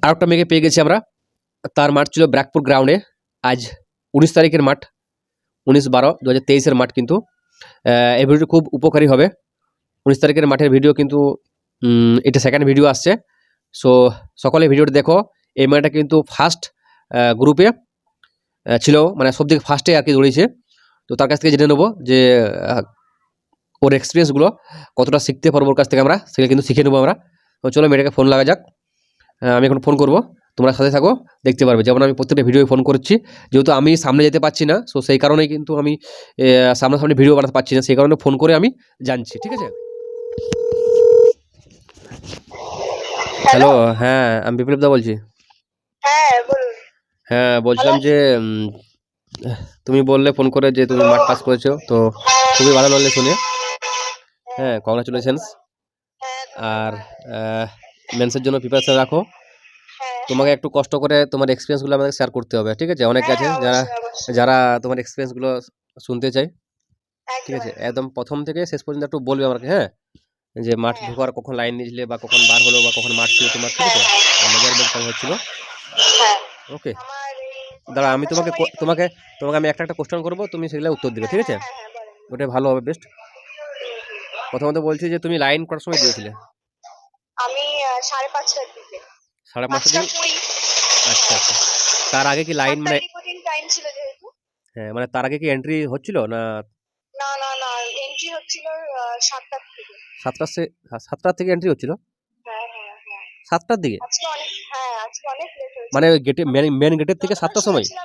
আর একটা মেয়েকে পেয়ে গেছি আমরা। তার মাঠ ছিল ব্র্যাকপুর গ্রাউন্ডে। আজ 19 তারিখের মাঠ, 19/12/2023 মাঠ। কিন্তু এই ভিডিওটি খুব উপকারী হবে। 19 তারিখের মাঠের ভিডিও কিন্তু এটা সেকেন্ড ভিডিও আসছে। সো সকলে ভিডিওটি দেখো। এই মেয়েটা কিন্তু ফার্স্ট গ্রুপে ছিল, মানে সব থেকে ফার্স্টে আর কি দৌড়িয়েছে। তো তার কাছ থেকে জেনে নেবো যে ওর এক্সপিরিয়েন্সগুলো কতটা শিখতে পারবো ওর কাছ থেকে আমরা, সেগুলো কিন্তু শিখে নেবো আমরা। তো চলো মেয়েটাকে ফোন লাগা যাক। আমি এখন ফোন করবো, তোমরা সাথে থাকো, দেখতে পারবে। যেমন আমি প্রত্যেকটা ভিডিও ফোন করছি, যেহেতু আমি সামনে যেতে পারছি না, সো সেই কারণেই কিন্তু আমি সামনাসামনি ভিডিও বানাতে পারছি না, সেই কারণে ফোন করে আমি জানছি। ঠিক আছে। হ্যালো, হ্যাঁ আমি বিপ্লব দা বলছি। হ্যাঁ বলুন। হ্যাঁ বলছিলাম যে তুমি বললে ফোন করে যে তুমি মাঠ পাস করেছো, তো খুবই ভালো লাগলো শুনে। হ্যাঁ, কংগ্রাচুলেশনস। আর মেন্সের জন্য প্রিপারেশন রাখো। তোমাকে একটু কষ্ট করে তোমার এক্সপিরিয়েন্সগুলো আমাদের শেয়ার করতে হবে। ঠিক আছে, অনেকে আছে যারা যারা তোমার এক্সপিরিয়েন্সগুলো শুনতে চায়। ঠিক আছে, একদম প্রথম থেকে শেষ পর্যন্ত একটু বলবে আমাকে। হ্যাঁ, যে মাঠ ঢোকার কখন লাইন নিয়েছিলে, বা কখন বার হলো, বা কখন মাঠ ছিল তোমার। ঠিক আছে, মেজারমেন্ট কেমন হচ্ছিল। ওকে, দাঁড়া আমি তোমাকে তোমাকে তোমাকে আমি একটা কোশ্চেন করবো, তুমি সেগুলো উত্তর দিবে। ঠিক আছে, ওটাই ভালো হবে, বেস্ট। প্রথমত বলছি যে তুমি লাইন করার সময় দিয়েছিলে? আমি 5:30টার দিকে। 5:30টার দিকে। আচ্ছা আচ্ছা, তার আগে কি লাইন মানে টাইম ছিল যেহেতু। হ্যাঁ, মানে তার আগে কি এন্ট্রি হচ্ছিল না? না না না, এন্ট্রি হচ্ছিল 7টার থেকে। 7টার থেকে এন্ট্রি হচ্ছিল? হ্যাঁ হ্যাঁ হ্যাঁ। 7টার দিকে? আজকে অনেক লেট হয়েছে। মানে গেটে মেন গেটের থেকে 7টার সময়? যে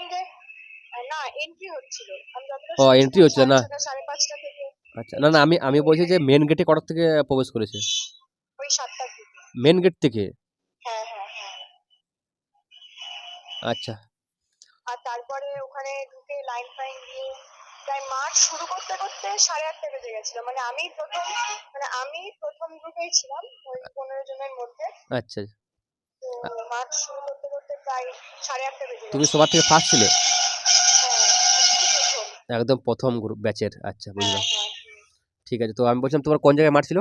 না, এন্ট্রি হচ্ছিল। আমি যতটা ও, এন্ট্রি হচ্ছিল না। 5:30 থেকে। আচ্ছা, না না, আমি বলছি যে মেন গেটে কটার থেকে প্রবেশ করেছে? ওই 7টার দিকে। মেন গেট থেকে? হ্যাঁ হ্যাঁ হ্যাঁ। আচ্ছা। আর তারপরে ওখানে ঢুকে লাইন ফাইন দিয়ে প্রায় মাঠ শুরু করতে করতে 8:30 বেজে গেছিল। মানে আমি প্রথম গ্রুপেই ছিলাম, ওই 15 জনের মধ্যে। আচ্ছা, তো মাঠ শুরু করতে করতে প্রায় 8:30 বেজে গেছিল। তুমি সবার থেকে ফার্স্ট ছিলে? হ্যাঁ, একদম প্রথম গ্রুপ ব্যাচের। আচ্ছা, বুঝলাম। হ্যাঁ। ঠিক আছে, তো আমি বলছিলাম তোমার কোন জায়গায় মাঠ ছিল?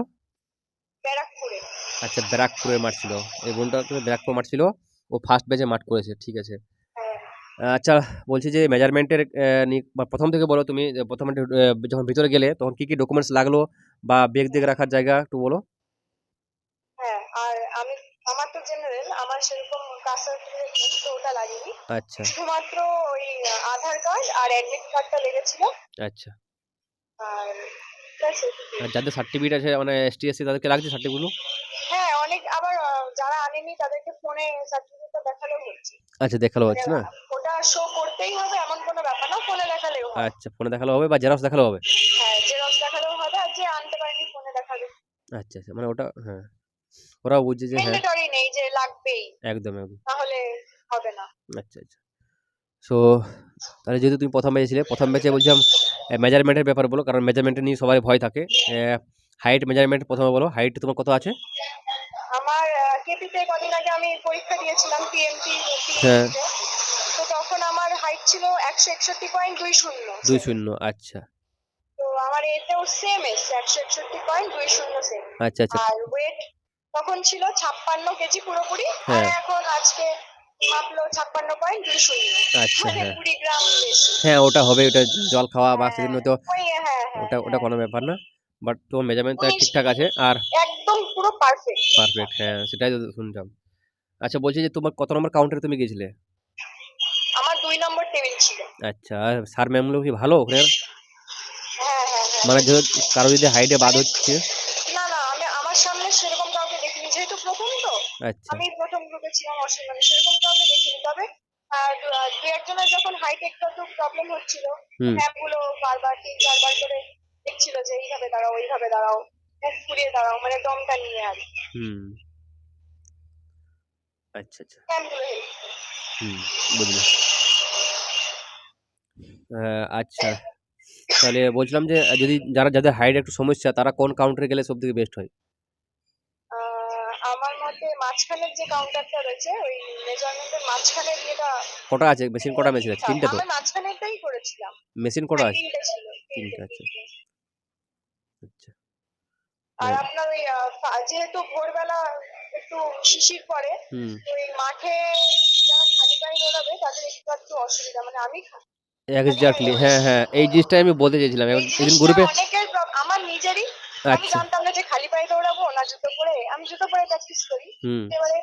ব্যারাকপুরে। আচ্ছা, ব্যারাকপুরে মাঠ ছিল। এই বোনটা তুমি ব্যারাকপুর মাঠ ছিল, ও ফার্স্ট ব্যাচে মাঠ করেছে। ঠিক আছে। হ্যাঁ। আচ্ছা, বলছি যে মেজারমেন্টের প্রথম থেকে বলো তুমি, প্রথমে যখন ভিতরে গেলে তখন কি কি ডকুমেন্টস লাগলো, বা ব্যাগ দিয়ে রাখার জায়গা একটু বলো। হ্যাঁ, আর আমার তো জেনারেল, আমার সেরকম কাস্ট সার্টিফিকেট তো ওটা লাগেনি। আচ্ছা শুধুমাত্র ওই আধার কার্ড আর অ্যাডমিট কার্ডটা লেগেছিল। আচ্ছা। আর ব্যাস আর এটুকুই। যাদের সার্টিফিকেট আছে, মানে এসটি এসসি, তাদেরকে লাগছে সার্টিফিকেটগুলো? হ্যাঁ, অনেক আবার যারা আনেনি তাদেরকে ফোনে সার্টিফিকেটটা দেখালেও হচ্ছে। আচ্ছা, দেখালো মানে হচ্ছে না? ওটা শো করতেই হবে এমন কোনো ব্যাপার না, ফোনে দেখালেও হয়। আচ্ছা, ফোনে দেখালো হবে বা জেরক্স দেখালো হবে? হ্যাঁ, জেরক্স দেখালেও হবে, আর যে আনতে পারেনি ফোনে দেখাবে। আচ্ছা আচ্ছা, মানে ওটা হ্যাঁ, ওরাও বুঝছে যে হ্যাঁ। ম্যান্ডেটরি নেই যে লাগবেই, একদম একদম। তাহলে হবে না। আচ্ছা আচ্ছা। সো তাহলে যেহেতু তুমি প্রথম ব্যাচে ছিলে, প্রথম ব্যাচে বলছিলাম মেজারমেন্টের ব্যাপার বলো, কারণ মেজারমেন্ট নিয়ে সবাই ভয় থাকে। হাইট মেজারমেন্ট প্রথমে বলো, হাইট তোমার কত আছে? আমার কেপিতে কদিন আগে আমি পরীক্ষা দিয়েছিলাম, পিএমটি হ্যাঁ, তে। তো তখন আমার হাইট ছিল 161.20 2-0। আচ্ছা তো আমার এতেও সেম এসছে 161.20 সেম। আচ্ছা আচ্ছা। আর ওয়েট তখন ছিল 56 কেজি পুরোপুরি। আর হ্যাঁ এখন আজকে মাপলো 56.20, আচ্ছা। মানে হ্যাঁ 20 গ্রাম বেশি। হ্যাঁ, ওটা হবে, ওটা জল খাওয়া বা হ্যাঁ সেদিন হয়তো হ্যাঁ হ্যাঁ ওটা ওটা হ্যাঁ। কোনো ব্যাপার না। বাট তোমার মেজারমেন্ট তো 19 ঠিকঠাক আছে। আর একদম পুরো পারফেক্ট। পারফেক্ট, হ্যাঁ সেটাই তো শুনলাম। আচ্ছা, বলছি যে তোমার কত নম্বর কাউন্টারে তুমি গিয়েছিলে? আমার 2 নম্বর টেবিল ছিল। আচ্ছা, আর স্যার ম্যামগুলো কি ভালো ওখানে? হ্যাঁ হ্যাঁ হ্যাঁ। মানে যেহেতু কারো যদি হাইটে বাদ মানে হচ্ছে। না না, আমি আমার সামনে সেরকম কাউকে দেখিনি, যেহেতু প্রথম তো। আচ্ছা। আমি প্রথম গ্রুপে ছিলাম, মানে সেরকম কাউকে দেখিনি। তবে দু একজনের যখন হাইট একটু প্রবলেম হচ্ছিল, হুম ম্যাপগুলো বারবার 3-4 বার করে দেখছিল যে এইভাবে দাঁড়াও, ওইভাবে দাঁড়াও, মুখ ফুরিয়ে দাঁড়াও, মানে দমটা নিয়ে আর হুম। আচ্ছা আচ্ছা। ম্যাপগুলো হেল্প। হুম, বুঝলাম। আচ্ছা, তাহলে বলছিলাম যে যদি যাদের হাইট একটু সমস্যা, তারা কোন কাউন্টারে গেলে সব থেকে বেস্ট হয়? আমার মতে মাঝখানের যে কাউন্টারটা রয়েছে, ওই মেজারমেন্টের মাঝখানের ইয়েটা। কটা আছে মেশিন? কটা মেশিন আছে? 3টে তো? আমি মাঝখানেরটাই করেছিলাম। মেশিন কটা হ্যাঁ, আছে? 3টে ছিল। 3টে আছে। আচ্ছা। আর হ্যাঁ আপনার ওই যেহেতু ভোরবেলা একটু শিশির পড়ে, হুম, ওই মাঠে যারা খালি পায়ে দৌড়াবে তাদের একটু অসুবিধা, মানে আমি খালি পায়ে এক্স্যাক্টলি, হ্যাঁ দৌড়েছি। হ্যাঁ, এই জিনিসটাই আমি বলতে চাইছিলাম এই এদিন জিনিসটা গ্রুপে। অনেকের আমার নিজেরই, আমি আচ্ছা। জানতাম না যে খালি পায়ে দৌড়াবো না জুতো পরে, আমি জুতো পরে প্র্যাকটিস করি, হুম, এবারে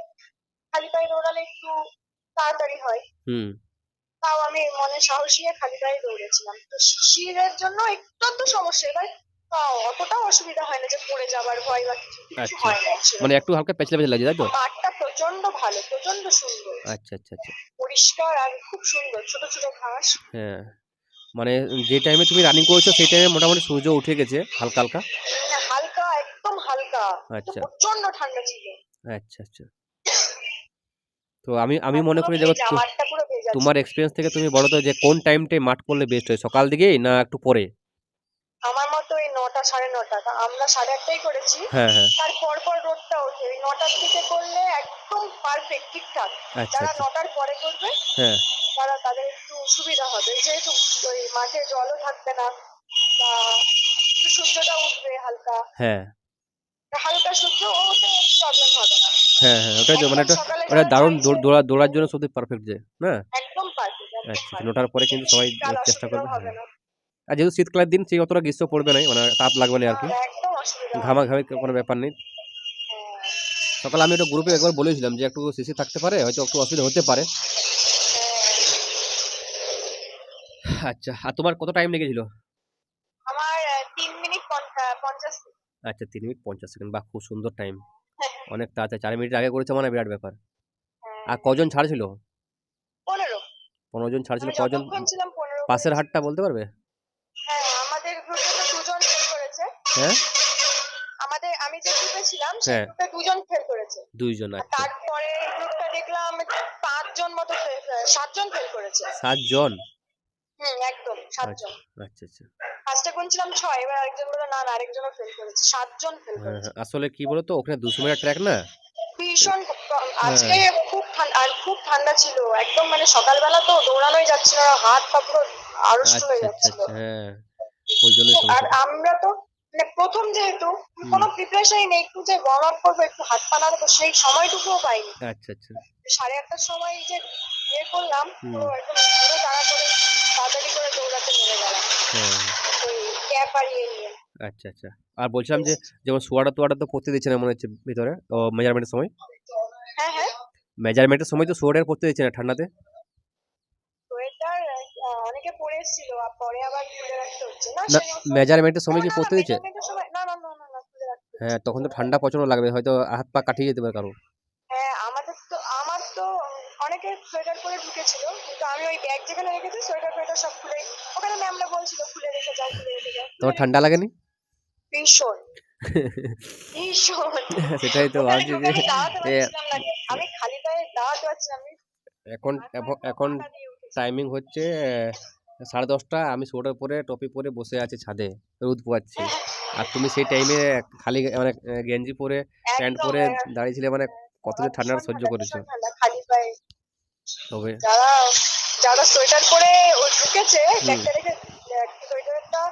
খালি পায়ে দৌড়ালে একটু তাড়াতাড়ি হয়। হুম, তাও আমি মনে সাহস নিয়ে খালি পায়ে দৌড়েছিলাম, তো শিশিরের জন্য একটু সমস্যা, এবার অতটাও অসুবিধা হয় না যে পড়ে যাবার ভয় বা কিছু কিছু আচ্ছা, হয় না মানে actually। একটু হালকা প্যাচলা প্যাচলা লাগছে তাই তো? মাঠটা প্রচন্ড ভালো, প্রচন্ড সুন্দর, আচ্ছা, আচ্ছা, আচ্ছা। পরিষ্কার আর খুব সুন্দর, ছোট ছোট ঘাস। হ্যাঁ, মানে যে টাইমে তুমি রানিং করেছো সেই টাইমে মোটামুটি সূর্য উঠে গেছে হালকা, হালকা। মানে হালকা, একদম হালকা, কিন্তু আচ্ছা, প্রচন্ড ঠান্ডা ছিল। আচ্ছা, আচ্ছা। তো আমি আর মনে পুরো করি দেখো ভেজা, মাঠটা পুরো ভেজা তোমার ছিল। এক্সপেরিয়েন্স থেকে তুমি বলো তো যে কোন টাইমটায় মাঠ করলে বেস্ট হয়? সকাল দিকেই না একটু পরে? আমার মতো ওই 9টা 9:30, আমরা 8:30টাই করেছি। হ্যাঁ, হ্যাঁ। তার পর রোদটা ওঠে, ওই 9টার দিকে করলে একদম পারফেক্ট, ঠিকঠাক। আচ্ছা, যারা আচ্ছা। 9টার পরে করবে হ্যাঁ, তাদের একটু সুবিধা হবে, যেহেতু ওই মাঠে জলও থাকবে না, বা একটু সূর্যটা উঠবে হালকা, হ্যাঁ, হালকা সূর্য, ওতে প্রবলেম হবে না। হ্যাঁ, হ্যাঁ। ওটাই তো মানে একদম সকালে ওটা যারা দারুণ চাইছে দৌড়ার জন্য সবথেকে পারফেক্ট যে, না? একদম পারফেক্ট, একদম আচ্ছা, আচ্ছা। ৯ পারফেক্ট। টার পরে কিন্তু সবাই শীতকাল চেষ্টা অসুবিধা করবে, হবে হ্যাঁ। না। আর যেহেতু শীতকালের দিন সেই অতটা গ্রীষ্ম পড়বে না, মানে তাপ লাগবে না না, আরকি। একদম অসুবিধা হবে না। ঘামাঘামির কোনো ব্যাপার নেই। হ্যাঁ, সকালে আমি একটা গ্রুপে একবার বলেছিলাম যে একটু শিশির থাকতে পারে, হয়তো একটু অসুবিধা হতে পারে। হ্যাঁ। আচ্ছা, আর তোমার কত টাইম লেগেছিল? আমার 3 মিনিট 50 সেকেন্ড। আচ্ছা, ৩ মিনিট ৫০ সেকেন্ড। বাহ! খুব সুন্দর টাইম। হ্যাঁ, অনেক তাড়াতাড়ি ৪ মিনিটের আগে করেছে মানে বিরাট ব্যাপার। আর হ্যাঁ। কজন ছাড়ছিল? 15। ১৫ জন ছাড়ছিল। আমি কজন যতক্ষণ ছিলাম 15 পাশের করেছি। হাটটা বলতে পারবে? হ্যাঁ, আমাদের গ্রুপে তো 2 জন ফেল করেছে। হ্যাঁ? আমি যে গ্রুপে ছিলাম সেই হ্যাঁ, গ্রুপে 2 জন ফেল করেছে। ২ জন। আর আচ্ছা। তারপরে গ্রুপটা দেখলাম 5 জন মতো 7 জন ফেল করেছে। ৭ জন? একদম 7 আচ্ছা, জন। আচ্ছা, আচ্ছা। ফার্স্টে গুনছিলাম 6, এবার আরেকজন বলল না আরেকজনও ফেল করেছে। 7 জন ফেল হ্যাঁ, করেছে। হ্যাঁ। আসলে কি বলতো ওখানে ২০০ মিটার ট্র্যাক না? ভীষণ হ্যাঁ। আজকে খুব ঠান্ডা, আর খুব ঠান্ডা ছিল। একদম মানে সকালবেলা তো দৌড়ানোই যাচ্ছিল না। হাত পা পুরো আড়ষ্ট আচ্ছা, হয়ে আচ্ছা, যাচ্ছিল। আচ্ছা। হ্যাঁ, ওই জন্যই আর সমস্যাটা। আমরা তো মানে প্রথম যেহেতু হুম। কোনো প্রিপারেশনই নেই, একটু যে ওয়ার্ম আপ করবো, একটু হাত পা নাড়বো, সেই সময়টুকুও পাইনি। আচ্ছা, আচ্ছা। 8:30টার সময় যে করলাম, হুম। পুরো একদম পুরো তাড়া করে তাড়াতাড়ি করে দৌড়াতে নেমে গেলাম হ্যাঁ। ওই ক্যাপ আর ইয়ে নিয়ে। আচ্ছা, আচ্ছা। আর বলছিলাম যে যেমন সোয়াটার-টোয়াটার তো পড়তে দিচ্ছে না মনে হচ্ছে ভিতরে ও মেজারমেন্টের সময়? হ্যাঁ, হ্যাঁ। মেজারমেন্টের সময় তো সোয়েটার পড়তে দিচ্ছে না ঠান্ডাতে? সোয়েটার অনেকে পরে এসেছিল, পরে আবার খুলে রাখতে হচ্ছে না না, সে মেজারমেন্টের না সময় কি না না পড়তে দিচ্ছে? মেজারমেন্টের সময় না না না না না খুলে রাখতে হ্যাঁ, হচ্ছে। তখন তো ঠান্ডা প্রচন্ড লাগবে। হয়তো হাত পা কাঠিয়ে যেতে পারে কারো। হ্যাঁ, আমার তো অনেকে সোয়েটার পরে ঢুকেছিল, কিন্তু আমি ওই ব্যাগ যেখানে রেখেছি সোয়েটার ফোয়েটার সব খুলে, ওখানে ম্যামরা বলছিল খুলে রেখে যাও, খুলে রেখে যাও, খুলে তোমার ঠান্ডা রেখে দিয়েছি। লাগেনি? ভীষণ, ভীষণ। সেটাই তো ওখানে ভাবছি ঢুকে যে আমি দাঁড়াতে এ পারছিলাম না, আমি খালি পায়ে দাঁড়াতে পারছিলাম না। আমি এখন হাত পা একদম এখন পাটা দিয়ে উঠেছি। টাইমিং হচ্ছে 10:30। আমি সোয়েটার পরে টপি পরে বসে আছি ছাদে। রোদ পোয়াচ্ছি। আর তুমি সেই টাইমে খালি মানে গেঞ্জি পরে, প্যান্ট একদম পরে দাঁড়িয়েছিলে মানে কত বাবা, যে ঠান্ডাটা সহ্য করেছো। ভীষণ ঠান্ডা খালি পায়ে। তবে যারা যারা সোয়েটার পরে ঢুকেছে, হুম, ব্যাগটা রেখে, সোয়েটারটা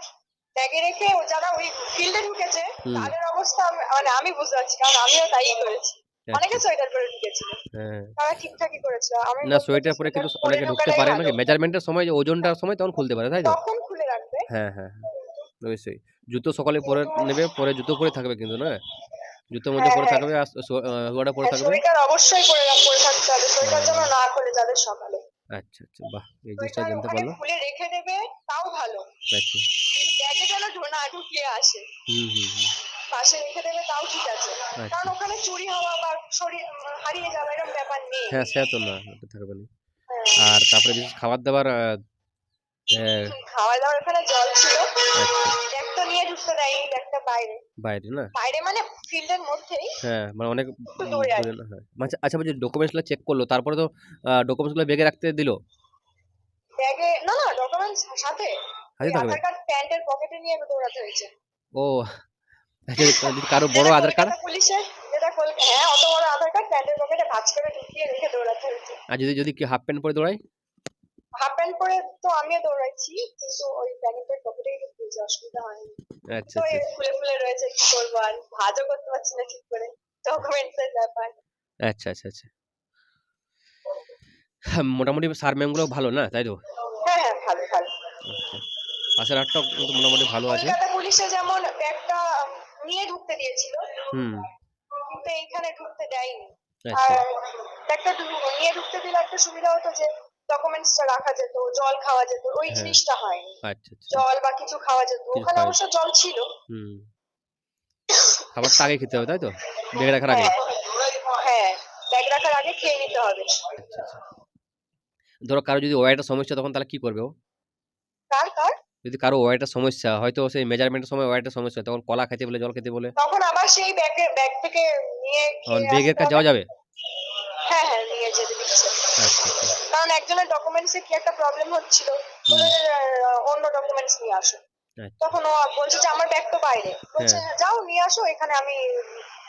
ব্যাগে রেখে যারা ওই ফিল্ডে ঢুকেছে, হুম। তাদের অবস্থা মানে আমি বুঝতে পারছি, কারণ আমিও তাই করেছি। আচ্ছা। অনেকে সোয়েটার পরে ঢুকেছিল, হ্যাঁ। তারা ঠিকঠাকই করেছে, আমি না, বলবো যে সোয়েটার পরে সোয়েটার কিন্তু পরে অনেকে ঢুকতে ঢোকাটাই পারে ভালো। নাকি? মেজারমেন্টের সময় যে ওজনটার সময় তখন খুলতে পারে, তাই তো? তখন খুলে রাখবে, হ্যাঁ, হ্যাঁ, হ্যাঁ। অবশ্যই। জুতো সকালে পরে কিন্তু নেবে, পরে জুতো পরে থাকবে কিন্তু না? জুতোর মধ্যে হ্যাঁ, পরে হ্যাঁ, থাকবে আর সোয়েটার পরে হ্যাঁ, থাকবে। সোয়েটার অবশ্যই পরে থাকতে হবে, সোয়েটার যেন হ্যাঁ। না খোলে যাদের সকালে। আচ্ছা, আচ্ছা। বাহ! এই জিনিসটা সোয়েটার জানতে ওখানে পারলাম। খুলে রেখে দেবে, তাও ভালো, আচ্ছা। কিন্তু ব্যাগে যেন না ঢুকিয়ে আসে। হুম, হুম, হুম। পাশে রেখে দেবে, তাও ঠিক আছে, কারণ আচ্ছা। ওখানে চুরি হওয়া বা হারিয়ে যাওয়া এরকম ব্যাপার নেই। হ্যাঁ, সে তো না, ওটা থাকবে না। হ্যাঁ। আর তারপরে বিশেষ খাবার-দাবার অ্যা খাওয়া দাওয়ার ওখানে জল ছিল, আচ্ছা, ব্যাগ তো নিয়ে ঢুকতে দেয়নি, ব্যাগটা বাইরে, বাইরে না? বাইরে মানে ফিল্ডের মধ্যেই, হ্যাঁ, মানে অনেক একটু দূরে আর দূরে কি। না, হ্যাঁ। আচ্ছা, আচ্ছা, বলছি ডকুমেন্টস গুলো চেক করলো। তারপরে তো ডকুমেন্টস গুলো ব্যাগে রাখতে দিল? ব্যাগে না না ডকুমেন্টস সাথে, হাতে ওই থাকবে? আধার কার্ড প্যান্টের পকেটে নিয়ে দৌড়াতে হয়েছে। ও আচ্ছা, যদি কারো বড় যেটা আধার কার্ড? কলকাতা পুলিশের, হ্যাঁ, অত বড় আধার কার্ড প্যান্টের পকেটে ভাঁজ করে ঢুকিয়ে রেখে দৌড়াতে হয়েছে। আর যদি কেউ হাফ প্যান্ট পরে দৌড়ায়? হাফ প্যান্ট পরে তো আমিও দৌড়াইছি, কিন্তু ওই প্যান্টের পকেটেই ঢুকিয়েছে, অসুবিধা হয়নি। আচ্ছা, তো আচ্ছা, ফুলে ফুলে রয়েছে, কি করবো, আর ভাঁজও করতে পারছি না ঠিক করে। ডকুমেন্টস এর ব্যাপার। আচ্ছা, আচ্ছা, আচ্ছা। হ্যাঁ, মোটামুটি স্যার ম্যামগুলো ভালো না, তাই তো? হ্যাঁ, হ্যাঁ, ভালো, ভালো। আচ্ছা। পাশের আরেকটাও কিন্তু মোটামুটি ভালো আছে। কলকাতা পুলিশে যেমন ব্যাগটা নিয়ে ঢুকতে দিয়েছিল, হুম, কিন্তু এইখানে ঢুকতে দেয়নি। আচ্ছা, আর ব্যাগটা নিয়ে ঢুকতে দিলে একটা সুবিধা হতো যে ডকুমেন্টসটা রাখা যেত, জল খাওয়া যেত, ওই হ্যাঁ, জিনিসটা হয়নি। আচ্ছা, আচ্ছা। জল বা কিছু খাওয়া যেত, কিছু ওখানে খাওয়া অবশ্য জল ছিল। হুম, খাবারটা আগে খেতে হবে, তাই তো? ব্যাগ রাখার আগে? হ্যাঁ, হ্যাঁ, ব্যাগ রাখার আগে খেয়ে নিতে হবে। আচ্ছা, আচ্ছা। ধরো কারো যদি ওয়াইটের সমস্যা তখন তাহলে কি করবে ও? কার কার যদি কারো ওয়াইটের সমস্যা, হয়তো সেই মেজারমেন্টের সময় ওয়াইটের সমস্যা, তখন কলা খেতে বলে, জল খেতে বলে, তখন আবার সেই ব্যাগ থেকে নিয়ে তখন খেয়ে বেগের আসতে কাছে হবে। যাওয়া যাবে? হ্যাঁ, হ্যাঁ, নিয়ে যেতে দিচ্ছে। আচ্ছা, আচ্ছা। কারণ একজনের ডকুমেন্টসে কি একটা প্রবলেম হচ্ছিল, হুম, বলে যে, অন্য ডকুমেন্টস নিয়ে আসো। আচ্ছা। তখন ও বলছে যে আমার ব্যাগ তো বাইরে, বলছে হ্যাঁ, যাও নিয়ে আসো, এখানে আমি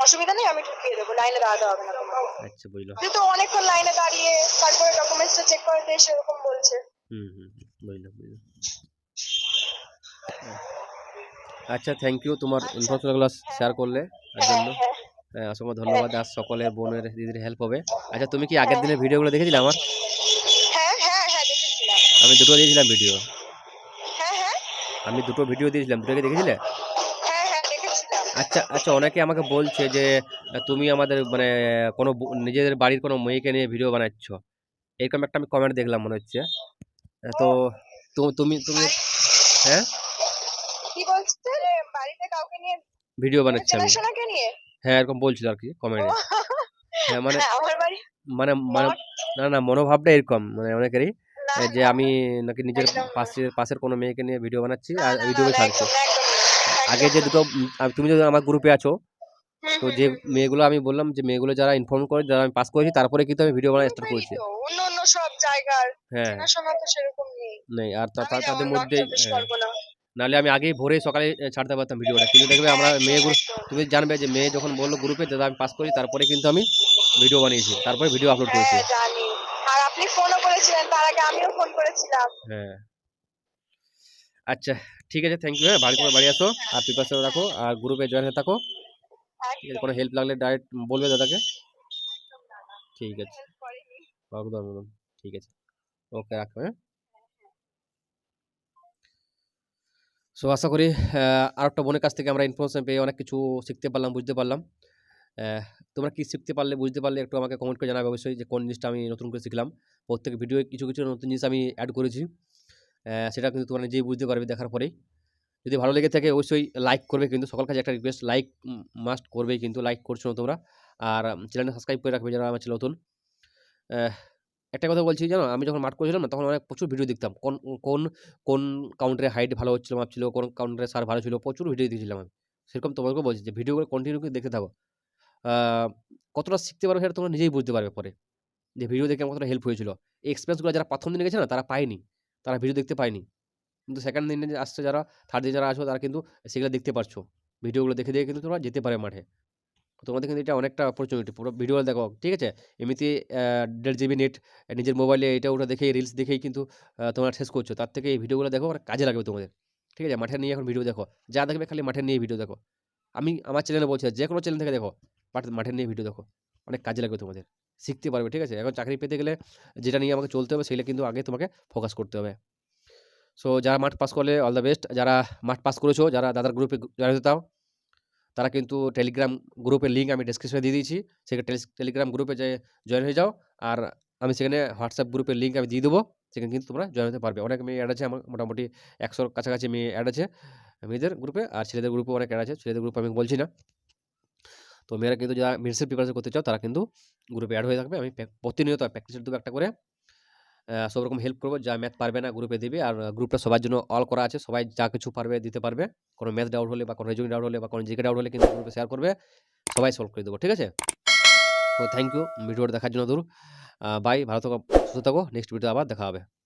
অসুবিধা নেই, আমি ঢুকিয়ে দেবো, লাইনে দাঁড়াতে হবে না তোমার। আচ্ছা বুঝলাম। কিন্তু অনেকক্ষণ লাইনে দাঁড়িয়ে তারপরে ডকুমেন্টসটা চেক করতে এসে এরকম বলছে। হুম, হুম, হুম, বুঝলাম, বুঝলাম। হ্যাঁ। আচ্ছা, থ্যাংক ইউ তোমার আচ্ছা। ইনফরমেশনগুলো হ্যাঁ, শেয়ার করলে তার হ্যাঁ, জন্য। হ্যাঁ, অসংখ্য হ্যাঁ, ধন্যবাদ। আজ সকলের বোনের, দিদির হেল্প হবে। আচ্ছা, তুমি কি আগের হ্যাঁ, দিনের ভিডিওগুলো দেখেছিলে আমার? হ্যাঁ, হ্যাঁ, হ্যাঁ, দেখেছিলাম। আমি দুটো দিয়েছিলাম ভিডিও। হ্যাঁ, হ্যাঁ, আমি দুটো ভিডিও দিয়েছিলাম, দুটো কি দেখেছিলে? হ্যাঁ, হ্যাঁ, দেখেছিলাম। আচ্ছা, আচ্ছা, অনেকে আমাকে বলছে যে তুমি আমাদের মানে কোনো নিজেদের বাড়ির কোনো মেয়েকে নিয়ে ভিডিও বানাচ্ছ। এরকম একটা আমি কমেন্ট দেখলাম মনে হচ্ছে। ও, তো তুমি বাড়ি হ্যাঁ, কি বলছে যে বাড়িতে কাউকে নিয়ে, ভিডিও কোনো বানাচ্ছি আমি। চেনাশোনাকে নিয়ে? হ্যাঁ, এরকম বলছিল আরকি ও, কমেন্টে। হ্যাঁ, মানে হ্যাঁ, আমার বাড়ি মানে মানে নট, না, না, মনোভাবটা এরকম মানে অনেকেরই না, যে না, আমি নাকি নিজের একদম না, পাশের কোনো মেয়েকে নিয়ে ভিডিও বানাচ্ছি না, আর না, না, ইউটিউবে না, ছাড়ছি। একদম না, একদম না, আগে একদম যে না। দুটো তুমি যদি আমার গ্রুপে আছো, হুম, তো হুম, যে হুম, মেয়েগুলো আমি বললাম যে মেয়েগুলো যারা ইনফর্ম করে, যারা আমি পাস করেছি, তারপরে কিন্তু আমি ভিডিও বানানো স্টার্ট গ্রুপেরই করেছি। তো, অন্য অন্য সব জায়গার হ্যাঁ, চেনাশোনা তো সেরকম নেই। নেই আর আমি তাদের যেমন নর্থ মধ্যেই চব্বিশ হ্যাঁ, পরগনা। নাহলে আমি আগেই ভোরে সকালে ছাড়তে পারতাম ভিডিওটা। কিন্তু দেখবে আমরা একদম, মেয়েগুলো, একদম। তুমি জানবে যে মেয়ে যখন বললো গ্রুপে দাদা আমি পাস করি, তারপরে কিন্তু আমি ভিডিও বানিয়েছি, তারপরে ভিডিও আপলোড করেছি। হ্যাঁ, জানি। আর আপনি ফোনও করেছিলেন, তার আগে আমিও ফোন করেছিলাম। হ্যাঁ, আচ্ছা, ঠিক আছে, থ্যাংক ইউ। হ্যাঁ, ঠিক করে বাড়ি আছে। আসো আর হ্যাঁ, প্রিপারেশন রাখো হ্যাঁ, আর গ্রুপে জয়েন হয়ে থাকো। ঠিক আছে, একদম। কোনো হেল্প লাগলে ডাইরেক্ট বলবে দাদাকে। একদম দাদা। ঠিক উনি আছে, হেল্প করেনি। একদম, একদম। ঠিক আছে, ওকে, রাখো, হ্যাঁ। সো আশা করি আরেকটা বোনের কাছ থেকে আমরা ইনফরমেশন পেয়ে অনেক কিছু শিখতে পারলাম, বুঝতে পারলাম। তোমরা কি শিখতে পারলে, বুঝতে পারলে একটু আমাকে কমেন্ট করে জানাবে অবশ্যই যে কোন জিনিসটা আমি নতুন করে শিখলাম। প্রত্যেক ভিডিওয়ে কিছু, কিছু নতুন জিনিস আমি এড করেছি। সেটা কিন্তু তোমরা নিজেই বুঝতে পারবে দেখার পরেই। যদি ভালো লেগে থাকে অবশ্যই লাইক করবে, কিন্তু সকল কাছে একটা রিকোয়েস্ট, লাইক মাস্ট করবেই, কিন্তু লাইক করছো না তোমরা। আর চ্যানেলটা সাবস্ক্রাইব করে রাখবে যারা আমার চ্যানেল নতুন। অ্যাহ একটা কথা বলছি জানো, আমি যখন মাঠ করেছিলাম না, তখন অনেক প্রচুর ভিডিও দেখতাম। কোন কোন কাউন্টারে হাইট ভালো হচ্ছিল, মাপছিল, কোন কাউন্টারে সার ভালো ছিল, প্রচুর ভিডিও দেখেছিলাম আমি। সেরকম তোমাকেও বলছি যে ভিডিওগুলো কন্টিনিউ করে দেখতে থাকো। আ কতটা শিখতে পারবে সেটা তোমরা নিজেই বুঝতে পারবে পরে। যে ভিডিও দেখে আমার কতটা হেল্প হয়েছিল। এই এক্সপেরিয়েন্স গুলো যারা ১ম দিনে গেছে না, তারা পায়নি। তারা ভিডিও দেখতে পায়নি। কিন্তু 2nd দিনে যে আসছে যারা, 3rd দিনে যারা আসবে, তারা কিন্তু সেগুলো দেখতে পারছো। ভিডিওগুলো দেখে, দেখে কিন্তু তোমরা যেতে পারবে মাঠে। তোমাদের কিন্তু এটা অনেকটা অপরচুনিটি। পুরো ভিডিও দেখো, ঠিক আছে? এমনিতে 1.5 জিবি নেট নিজের মোবাইলে এটা ওটা দেখেই, রিলস দেখেই কিন্তু তোমরা শেষ করছো। তার থেকে এই ভিডিওগুলো দেখো, অনেক কাজে লাগবে তোমাদের। ঠিক আছে? মাঠে নিয়ে এখন ভিডিও দেখো। যা দেখবে খালি মাঠে নিয়ে ভিডিও দেখো। আমি আমার চ্যানেলে বলছি না, যেকোনো চ্যানেল থেকে দেখো। বাট মাঠে নিয়ে ভিডিও দেখো। অনেক কাজে লাগবে তোমাদের। শিখতে পারবে, ঠিক আছে? এখন চাকরি পেতে গেলে যেটা নিয়ে আমাকে চলতে হবে, সেগুলো কিন্তু আগে তোমাকে ফোকাস করতে হবে। সো যারা মাঠ পাস করলে অল দ্য বেস্ট। যারা মাঠ পাস করেছো, যারা দাদার গ্রুপে জয়েন হতে চাও, তারা কিন্তু টেলিগ্রাম গ্রুপের লিঙ্ক আমি ডেসক্রিপশনে দিয়ে দিয়েছি। সেখানে টেলিগ্রাম গ্রুপে যেয়ে জয়েন হয়ে যাও। আর আমি সেখানে হোয়াটসঅ্যাপ গ্রুপের লিঙ্ক আমি দিয়ে দেবো। সেখানে কিন্তু তোমরা জয়েন হতে পারবে। অনেক মেয়ে এড আছে, আমার মোটামুটি ১০০ র কাছাকাছি মেয়ে এড আছে মেয়েদের গ্রুপে। আর ছেলেদের গ্রুপেও অনেক এড আছে। ছেলেদের গ্রুপ আমি বলছি না। তো মেয়েরা কিন্তু যারা মেন্সের প্রিপারেশন করতে চাও, তারা কিন্তু গ্রুপে এড হয়ে থাকবে। আমি প্রতিনিয়ত প্র্যাকটিসের দেবো একটা করে। সব রকম হেল্প করবো। যা ম্যাথ পারবে না গ্রুপে দিবে। আর গ্রুপটা সবার জন্য অল করা আছে। সবাই যা কিছু পারবে দিতে পারবে। কোনো ম্যাথ ডাউট হলে বা কোনো রিজনিং ডাউট হলে বা কোনো জিকে ডাউট হলে কিন্তু গ্রুপে শেয়ার করবে। সবাই সলভ করে দেবো। ঠিক আছে? তো থ্যাংক ইউ ভিডিওটা দেখার জন্য। বাই, ভালো থাকো, সুস্থ থাকো। নেক্সট ভিডিও আবার দেখা হবে।